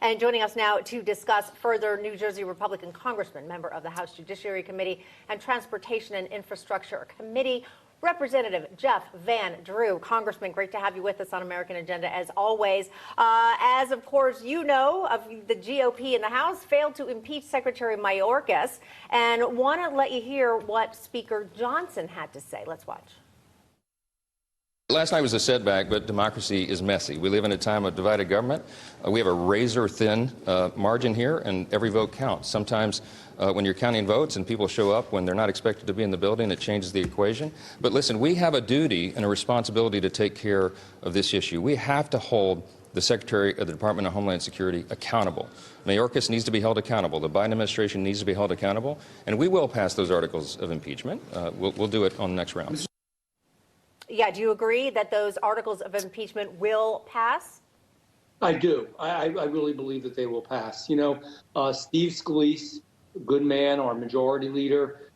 And joining us now to discuss further, New Jersey Republican Congressman, member of the House Judiciary Committee and Transportation and Infrastructure Committee, Representative Jeff Van Drew. Congressman, great to have you with us on American Agenda as always. As of course you know, of the GOP in the House failed to impeach Secretary Mayorkas, and want to let you hear what Speaker Johnson had to say. Let's watch. Last night was a setback, but democracy is messy. We live in a time of divided government. We have a razor-thin margin here, and every vote counts. Sometimes when you're counting votes and people show up when they're not expected to be in the building, it changes the equation. But listen, we have a duty and a responsibility to take care of this issue. We have to hold the Secretary of the Department of Homeland Security accountable. Mayorkas needs to be held accountable. The Biden administration needs to be held accountable. And we will pass those articles of impeachment. We'll do it on the next round. Yeah, do you agree that those articles of impeachment will pass? I do. I really believe that they will pass. You know, Steve Scalise, good man, our majority leader,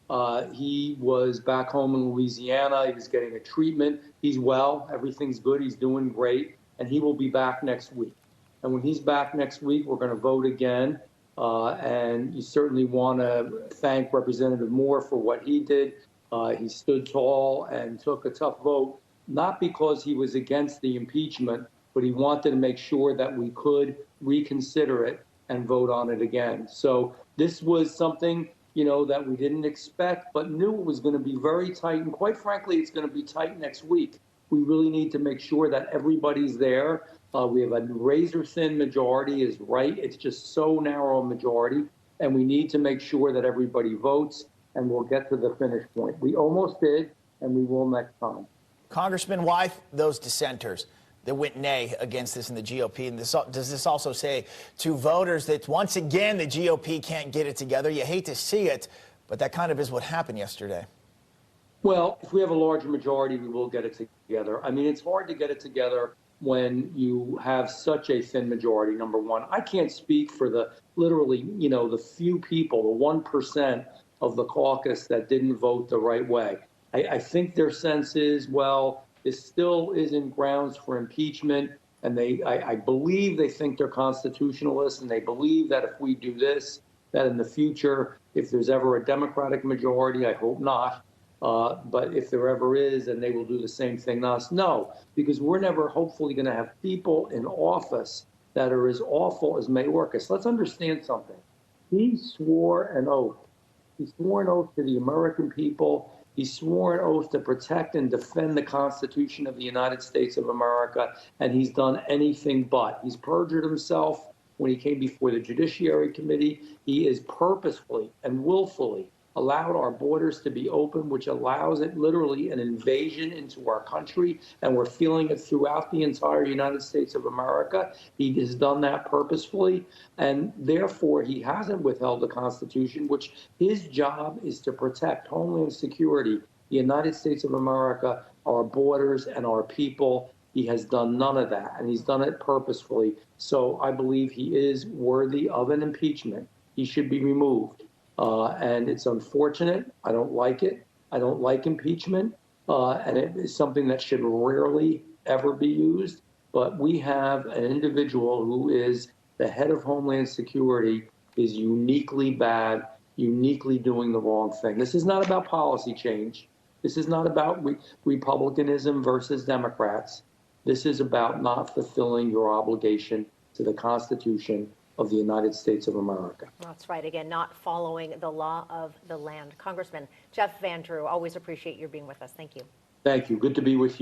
he was back home in Louisiana. He was getting a treatment. He's well. Everything's good. He's doing great. And he will be back next week. And when he's back next week, we're going to vote again. And you certainly want to thank Representative Moore for what he did. He stood tall and took a tough vote, not because he was against the impeachment, but he wanted to make sure that we could reconsider it and vote on it again. So this was something, you know, that we didn't expect, but knew it was going to be very tight. And quite frankly, it's going to be tight next week. We really need to make sure that everybody's there. We have a razor-thin majority is right. It's just so narrow a majority. And we need to make sure that everybody votes, and we'll get to the finish point. We almost did, and we will next time. Congressman, why those dissenters that went nay against this in the GOP? And does this also say to voters that, once again, the GOP can't get it together? You hate to see it, but that kind of is what happened yesterday. Well, if we have a larger majority, we will get it together. I mean, it's hard to get it together when you have such a thin majority, number one. I can't speak for the literally, you know, the few people, the 1% of the caucus that didn't vote the right way. I think their sense is, well, this still isn't grounds for impeachment, and I believe they think they're constitutionalists, and they believe that if we do this, that in the future, if there's ever a Democratic majority, I hope not, but if there ever is, then they will do the same thing to us. No, because we're never hopefully going to have people in office that are as awful as Mayorkas. Let's understand something. He swore an oath. He swore an oath to the American people. He swore an oath to protect and defend the Constitution of the United States of America, and he's done anything but. He's perjured himself when he came before the Judiciary Committee. He is purposefully and willfully allowed our borders to be open, which allows it literally an invasion into our country, and we're feeling it throughout the entire United States of America. He has done that purposefully, and therefore he hasn't withheld the Constitution, which his job is to protect Homeland Security, the United States of America, our borders, and our people. He has done none of that, and he's done it purposefully. So I believe he is worthy of an impeachment. He should be removed. And it's unfortunate. I don't like it. I don't like impeachment. And it is something that should rarely ever be used. But we have an individual who is the head of Homeland Security, is uniquely bad, uniquely doing the wrong thing. This is not about policy change. This is not about Republicanism versus Democrats. This is about not fulfilling your obligation to the Constitution of the United States of America. That's right. Again, not following the law of the land. Congressman Jeff Van Drew, always appreciate your being with us. Thank you. Thank you. Good to be with you.